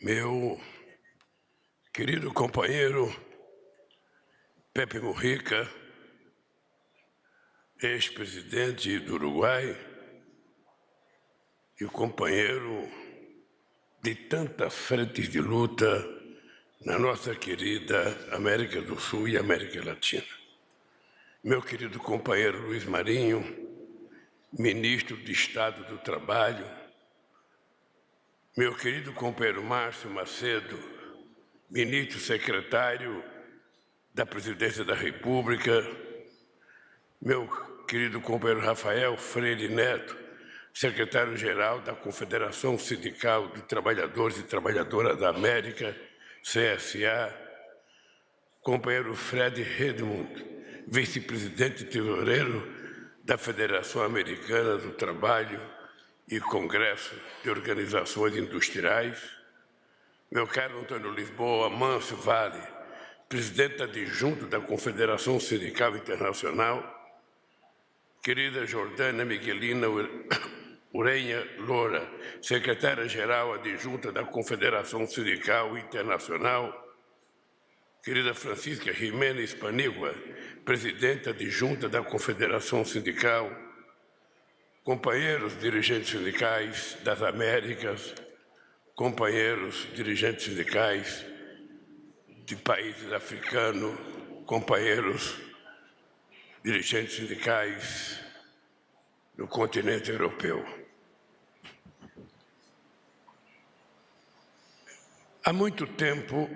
Meu querido companheiro Pepe Mujica, ex-presidente do Uruguai e companheiro de tantas frentes de luta na nossa querida América do Sul e América Latina. Meu querido companheiro Luiz Marinho, ministro de Estado do Trabalho, meu querido companheiro Márcio Macedo, ministro secretário da Presidência da República, meu querido companheiro Rafael Freire Neto, secretário-geral da Confederação Sindical de Trabalhadores e Trabalhadoras da América, CSA, companheiro Fred Redmond, vice-presidente e tesoureiro da Federação Americana do Trabalho e Congresso de Organizações Industriais, meu caro Antônio Lisboa Mancio Vale, presidente adjunto da Confederação Sindical Internacional, querida Jordânia Miguelina Urenha Loura, secretária-geral adjunta da Confederação Sindical Internacional, querida Francisca Jiménez Panigua, presidente adjunta da Confederação Sindical, companheiros dirigentes sindicais das Américas, companheiros dirigentes sindicais de países africanos, companheiros dirigentes sindicais do continente europeu. Há muito tempo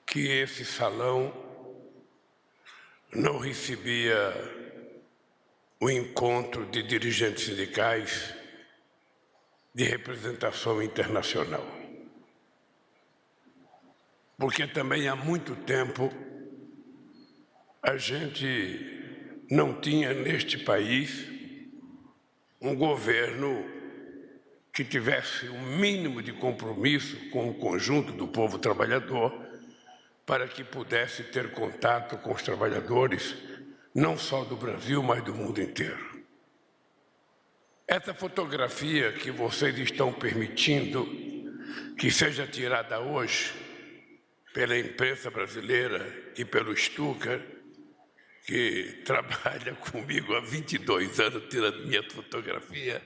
que esse salão não recebia o encontro de dirigentes sindicais de representação internacional. Porque também há muito tempo a gente não tinha neste país um governo que tivesse o mínimo de compromisso com o conjunto do povo trabalhador para que pudesse ter contato com os trabalhadores, não só do Brasil, mas do mundo inteiro. Essa fotografia que vocês estão permitindo que seja tirada hoje pela imprensa brasileira e pelo Stucker, que trabalha comigo há 22 anos tirando minha fotografia,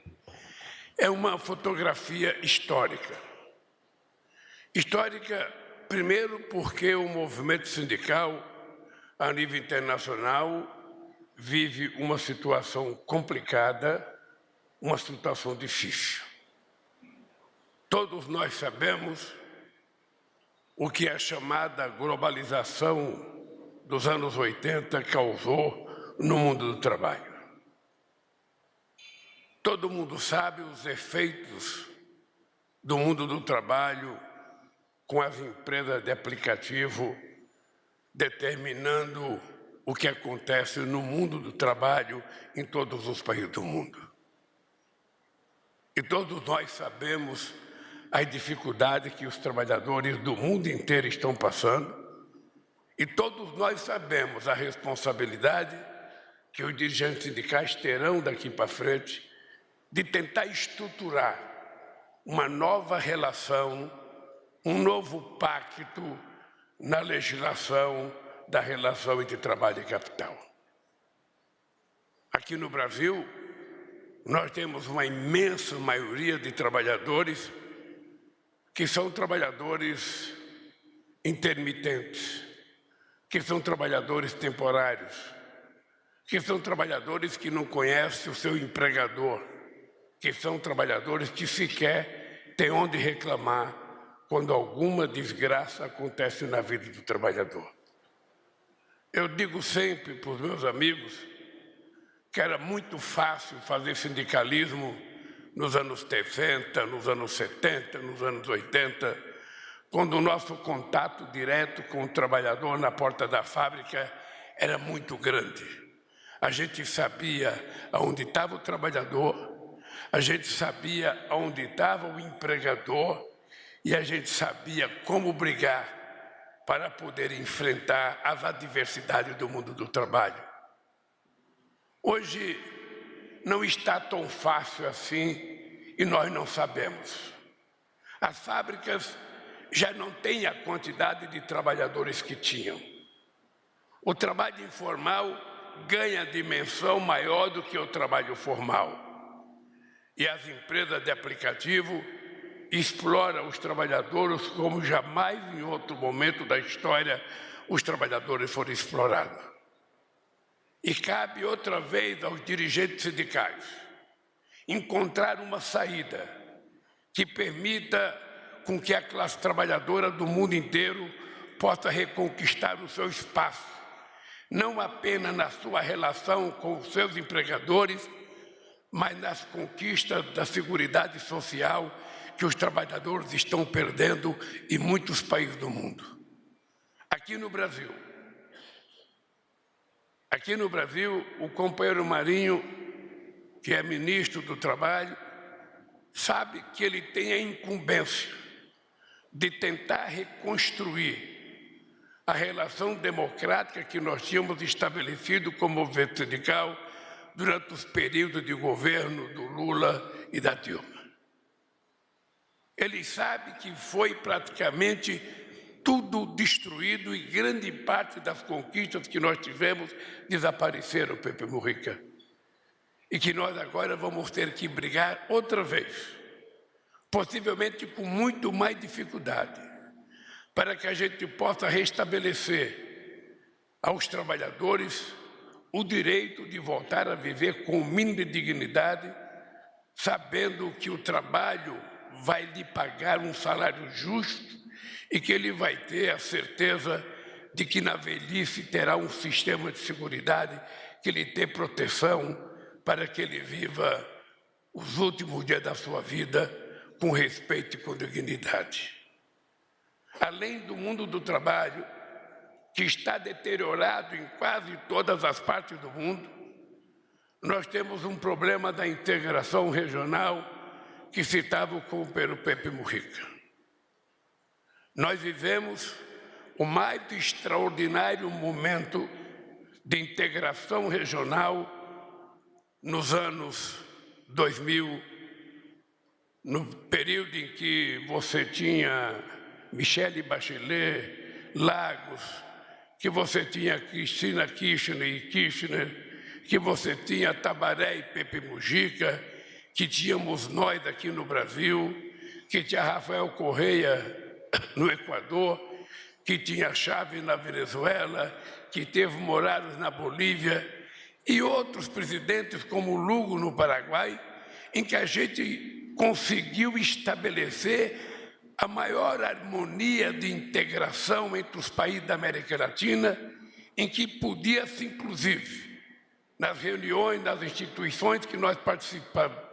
é uma fotografia histórica. Histórica, primeiro, porque o movimento sindical, a nível internacional, vive uma situação complicada, uma situação difícil. Todos nós sabemos o que a chamada globalização dos anos 80 causou no mundo do trabalho. Todo mundo sabe os efeitos do mundo do trabalho com as empresas de aplicativo determinando o que acontece no mundo do trabalho em todos os países do mundo. E todos nós sabemos as dificuldades que os trabalhadores do mundo inteiro estão passando, e todos nós sabemos a responsabilidade que os dirigentes sindicais terão daqui para frente de tentar estruturar uma nova relação, um novo pacto na legislação da relação entre trabalho e capital. Aqui no Brasil, nós temos uma imensa maioria de trabalhadores que são trabalhadores intermitentes, que são trabalhadores temporários, que são trabalhadores que não conhecem o seu empregador, que são trabalhadores que sequer têm onde reclamar quando alguma desgraça acontece na vida do trabalhador. Eu digo sempre para os meus amigos que era muito fácil fazer sindicalismo nos anos 60, nos anos 70, nos anos 80, quando o nosso contato direto com o trabalhador na porta da fábrica era muito grande. A gente sabia aonde estava o trabalhador, a gente sabia aonde estava o empregador e a gente sabia como brigar para poder enfrentar as adversidades do mundo do trabalho. Hoje não está tão fácil assim e nós não sabemos. As fábricas já não têm a quantidade de trabalhadores que tinham. O trabalho informal ganha dimensão maior do que o trabalho formal. E as empresas de aplicativo exploram os trabalhadores como jamais em outro momento da história os trabalhadores foram explorados. E cabe outra vez aos dirigentes sindicais encontrar uma saída que permita com que a classe trabalhadora do mundo inteiro possa reconquistar o seu espaço, não apenas na sua relação com os seus empregadores, mas nas conquistas da seguridade social que os trabalhadores estão perdendo em muitos países do mundo. Aqui no Brasil, o companheiro Marinho, que é ministro do Trabalho, sabe que ele tem a incumbência de tentar reconstruir a relação democrática que nós tínhamos estabelecido como movimento sindical durante os períodos de governo do Lula e da Dilma. Ele sabe que foi praticamente tudo destruído e grande parte das conquistas que nós tivemos desapareceram, Pepe Mujica. E que nós agora vamos ter que brigar outra vez, possivelmente com muito mais dificuldade, para que a gente possa restabelecer aos trabalhadores o direito de voltar a viver com o mínimo de dignidade, sabendo que o trabalho vai lhe pagar um salário justo e que ele vai ter a certeza de que na velhice terá um sistema de seguridade que lhe dê proteção para que ele viva os últimos dias da sua vida com respeito e com dignidade. Além do mundo do trabalho, que está deteriorado em quase todas as partes do mundo, nós temos um problema da integração regional que citava o companheiro Pepe Mujica. Nós vivemos o mais extraordinário momento de integração regional nos anos 2000, no período em que você tinha Michelle Bachelet, Lagos, que você tinha Cristina Kirchner, que você tinha Tabaré e Pepe Mujica, que tínhamos nós aqui no Brasil, que tinha Rafael Correia no Equador, que tinha Chávez na Venezuela, que teve Morales na Bolívia e outros presidentes como Lugo no Paraguai, em que a gente conseguiu estabelecer a maior harmonia de integração entre os países da América Latina, em que podia-se, inclusive, nas reuniões, nas instituições que nós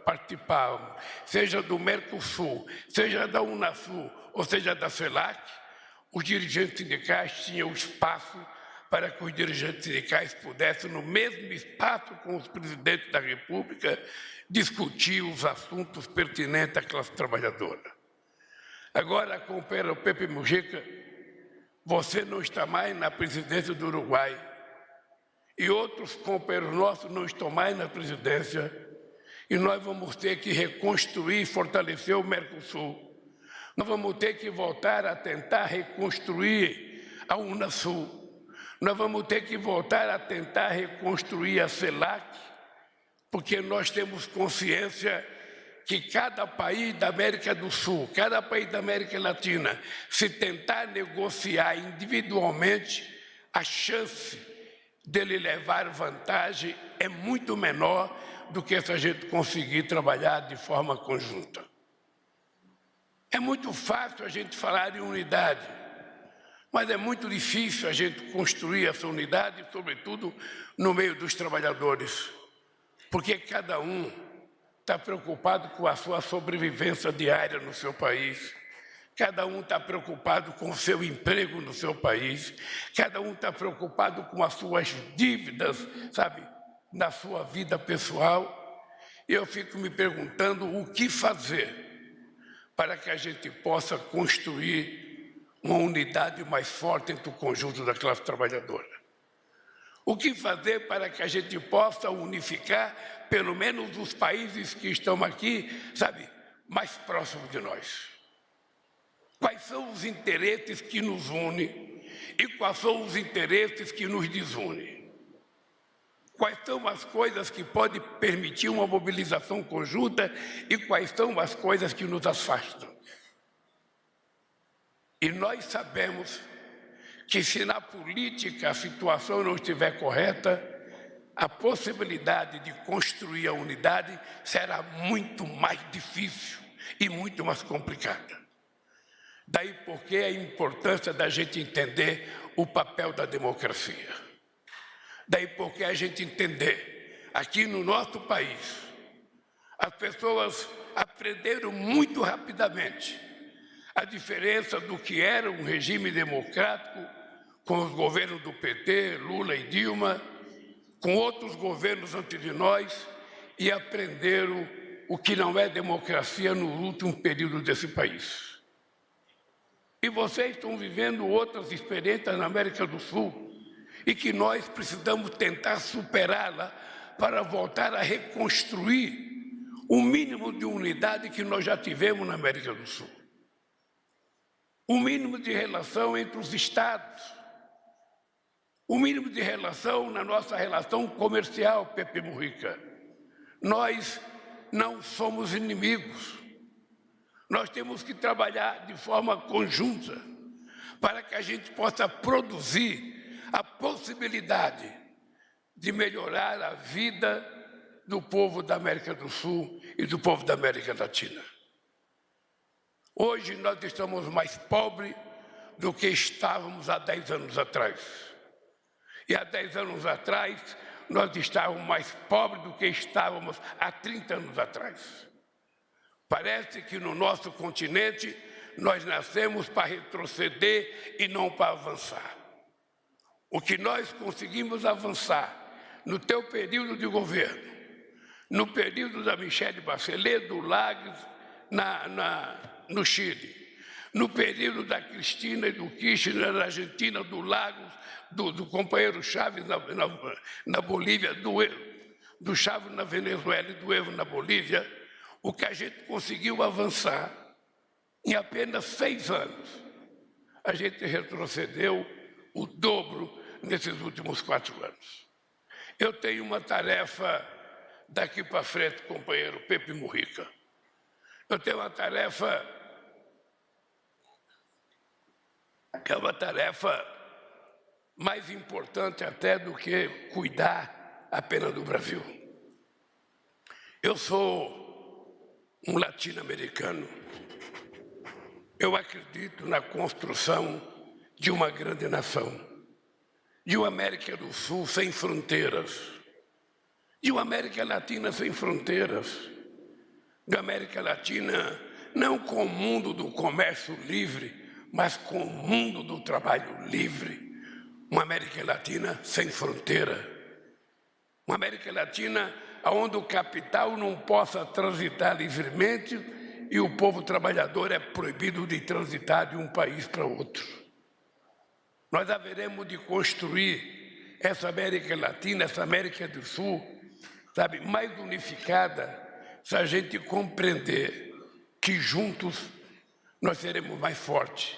participávamos, seja do Mercosul, seja da Unasul, ou seja da CELAC, os dirigentes sindicais tinham espaço para que os dirigentes sindicais pudessem, no mesmo espaço com os presidentes da República, discutir os assuntos pertinentes à classe trabalhadora. Agora, companheiro Pepe Mujica, você não está mais na presidência do Uruguai e outros companheiros nossos não estão mais na presidência e nós vamos ter que reconstruir e fortalecer o Mercosul. Nós vamos ter que voltar a tentar reconstruir a Unasul. Nós vamos ter que voltar a tentar reconstruir a CELAC, porque nós temos consciência que cada país da América do Sul, cada país da América Latina, se tentar negociar individualmente, a chance dele levar vantagem é muito menor do que se a gente conseguir trabalhar de forma conjunta. É muito fácil a gente falar em unidade, mas é muito difícil a gente construir essa unidade, sobretudo no meio dos trabalhadores, porque cada um está preocupado com a sua sobrevivência diária no seu país, cada um está preocupado com o seu emprego no seu país, cada um está preocupado com as suas dívidas, sabe, na sua vida pessoal. Eu fico me perguntando o que fazer para que a gente possa construir uma unidade mais forte entre o conjunto da classe trabalhadora. O que fazer para que a gente possa unificar, pelo menos os países que estão aqui, sabe, mais próximos de nós? Quais são os interesses que nos unem e quais são os interesses que nos desunem? Quais são as coisas que podem permitir uma mobilização conjunta e quais são as coisas que nos afastam? E nós sabemos que se na política a situação não estiver correta, a possibilidade de construir a unidade será muito mais difícil e muito mais complicada. Daí porque a importância da gente entender o papel da democracia. Daí porque a gente entender, aqui no nosso país, as pessoas aprenderam muito rapidamente a diferença do que era um regime democrático com os governos do PT, Lula e Dilma, com outros governos antes de nós, e aprenderam o que não é democracia no último período desse país. E vocês estão vivendo outras experiências na América do Sul e que nós precisamos tentar superá-la para voltar a reconstruir o mínimo de unidade que nós já tivemos na América do Sul. O mínimo de relação entre os estados, o mínimo de relação na nossa relação comercial, Pepe Mujica. Nós não somos inimigos. Nós temos que trabalhar de forma conjunta para que a gente possa produzir a possibilidade de melhorar a vida do povo da América do Sul e do povo da América Latina. Hoje nós estamos mais pobres do que estávamos há 10 anos atrás. E há 10 anos atrás, nós estávamos mais pobres do que estávamos há 30 anos atrás. Parece que no nosso continente nós nascemos para retroceder e não para avançar. O que nós conseguimos avançar no teu período de governo, no período da Michelle Bachelet, do Lagos, no Chile, no período da Cristina e do Kirchner na Argentina, do Lagos, do companheiro Chávez na Bolívia, do Chávez na Venezuela e do Evo na Bolívia, o que a gente conseguiu avançar em apenas 6 anos. A gente retrocedeu o dobro nesses últimos 4 anos. Eu tenho uma tarefa daqui para frente, companheiro Pepe Mujica. Eu tenho uma tarefa que é uma tarefa mais importante até do que cuidar apenas do Brasil. Eu sou um latino-americano. Eu acredito na construção de uma grande nação, de uma América do Sul sem fronteiras, de uma América Latina sem fronteiras, de uma América Latina não com o mundo do comércio livre, mas com o mundo do trabalho livre. Uma América Latina sem fronteira. Uma América Latina onde o capital não possa transitar livremente e o povo trabalhador é proibido de transitar de um país para outro. Nós haveremos de construir essa América Latina, essa América do Sul, sabe, mais unificada, se a gente compreender que juntos nós seremos mais fortes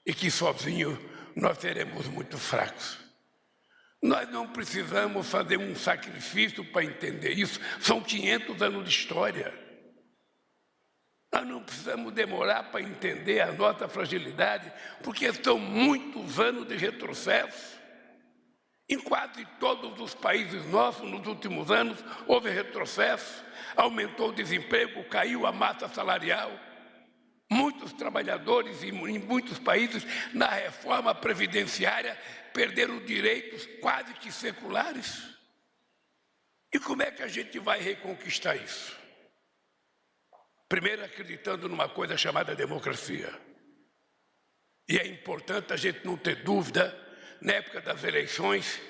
e que sozinhos nós seremos muito fracos. Nós não precisamos fazer um sacrifício para entender isso. São 500 anos de história. Nós não precisamos demorar para entender a nossa fragilidade, porque são muitos anos de retrocesso. Em quase todos os países nossos, nos últimos anos, houve retrocesso, aumentou o desemprego, caiu a massa salarial. Muitos trabalhadores em muitos países, na reforma previdenciária, perderam direitos quase que seculares. E como é que a gente vai reconquistar isso? Primeiro, acreditando numa coisa chamada democracia. E é importante a gente não ter dúvida, na época das eleições,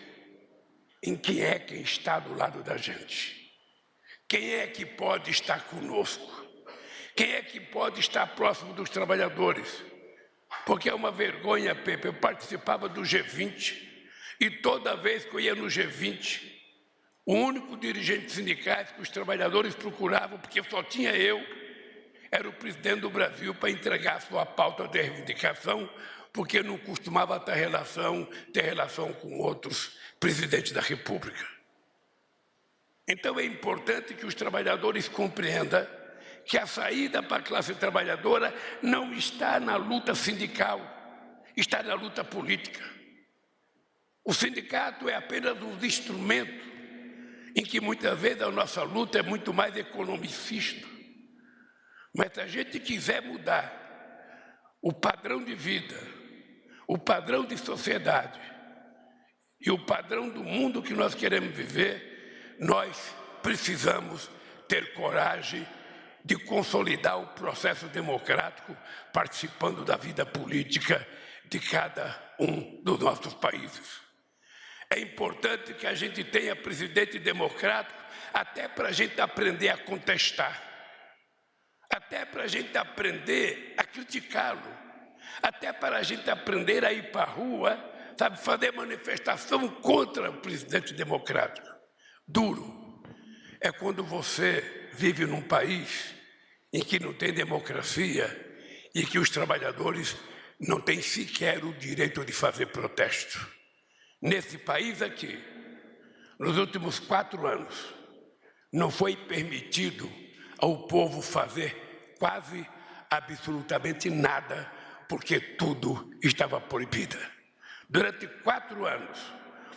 em quem é quem está do lado da gente. Quem é que pode estar conosco? Quem é que pode estar próximo dos trabalhadores? Porque é uma vergonha, Pepe, eu participava do G20 E toda vez que eu ia no G20, o único dirigente sindical que os trabalhadores procuravam, porque só tinha eu, era o presidente do Brasil para entregar a sua pauta de reivindicação, porque não costumava ter relação com outros presidentes da República. Então é importante que os trabalhadores compreendam que a saída para a classe trabalhadora não está na luta sindical, está na luta política. O sindicato é apenas um instrumento em que muitas vezes a nossa luta é muito mais economicista. Mas se a gente quiser mudar o padrão de vida, o padrão de sociedade e o padrão do mundo que nós queremos viver, nós precisamos ter coragem de consolidar o processo democrático participando da vida política de cada um dos nossos países. É importante que a gente tenha presidente democrático até para a gente aprender a contestar, até para a gente aprender a criticá-lo, até para a gente aprender a ir para a rua, sabe, fazer manifestação contra o presidente democrático. Duro é quando você vive num país em que não tem democracia e que os trabalhadores não têm sequer o direito de fazer protesto. Nesse país aqui, nos últimos 4 anos, não foi permitido ao povo fazer quase absolutamente nada, porque tudo estava proibido. Durante 4 anos,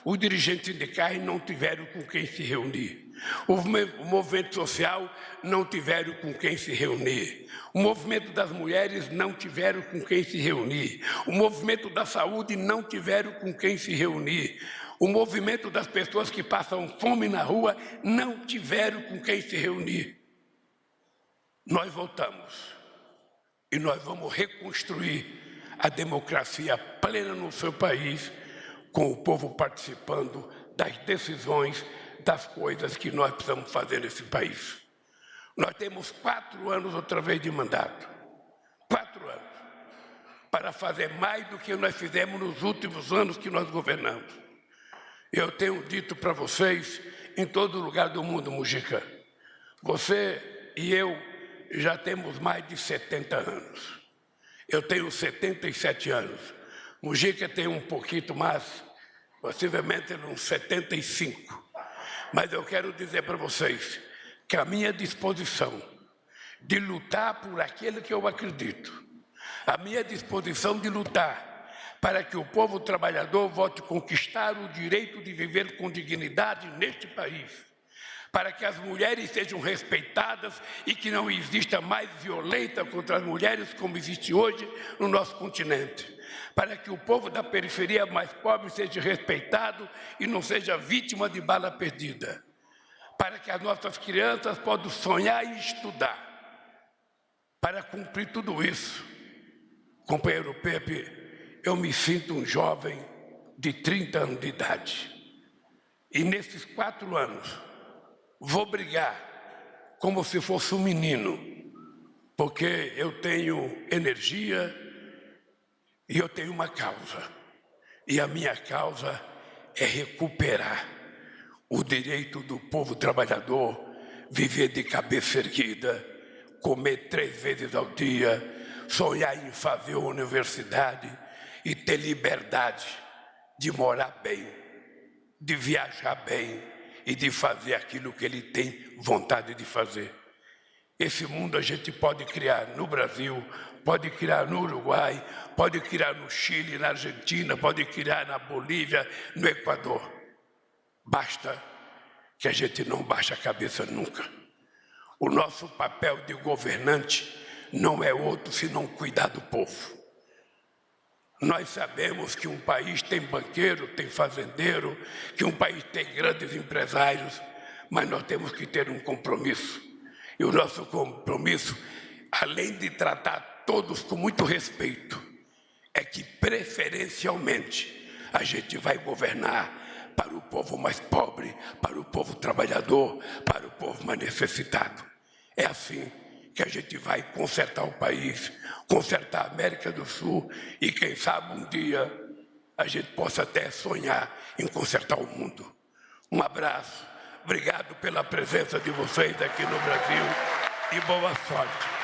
os dirigentes sindicais não tiveram com quem se reunir. O movimento social não tiveram com quem se reunir. O movimento das mulheres não tiveram com quem se reunir. O movimento da saúde não tiveram com quem se reunir. O movimento das pessoas que passam fome na rua não tiveram com quem se reunir. Nós voltamos e nós vamos reconstruir a democracia plena no seu país, com o povo participando das decisões, das coisas que nós precisamos fazer nesse país. Nós temos 4 anos outra vez de mandato, 4 anos, para fazer mais do que nós fizemos nos últimos anos que nós governamos. Eu tenho dito para vocês, em todo lugar do mundo, Mujica, você e eu já temos mais de 70 anos. Eu tenho 77 anos. Mujica tem um pouquinho mais, possivelmente uns 75. Mas eu quero dizer para vocês que a minha disposição de lutar por aquilo que eu acredito, a minha disposição de lutar para que o povo trabalhador volte a conquistar o direito de viver com dignidade neste país, para que as mulheres sejam respeitadas e que não exista mais violência contra as mulheres como existe hoje no nosso continente, para que o povo da periferia mais pobre seja respeitado e não seja vítima de bala perdida, para que as nossas crianças possam sonhar e estudar. Para cumprir tudo isso, companheiro Pepe, eu me sinto um jovem de 30 anos de idade. E nesses 4 anos, vou brigar como se fosse um menino, porque eu tenho energia e eu tenho uma causa. E a minha causa é recuperar o direito do povo trabalhador, viver de cabeça erguida, comer 3 vezes ao dia, sonhar em fazer uma universidade e ter liberdade de morar bem, de viajar bem e de fazer aquilo que ele tem vontade de fazer. Esse mundo a gente pode criar no Brasil, pode criar no Uruguai, pode criar no Chile, na Argentina, pode criar na Bolívia, no Equador. Basta que a gente não baixe a cabeça nunca. O nosso papel de governante não é outro senão cuidar do povo. Nós sabemos que um país tem banqueiro, tem fazendeiro, que um país tem grandes empresários, mas nós temos que ter um compromisso. E o nosso compromisso, além de tratar todos com muito respeito, é que preferencialmente a gente vai governar para o povo mais pobre, para o povo trabalhador, para o povo mais necessitado. É assim que a gente vai consertar o país, consertar a América do Sul e, quem sabe, um dia a gente possa até sonhar em consertar o mundo. Um abraço, obrigado pela presença de vocês aqui no Brasil e boa sorte.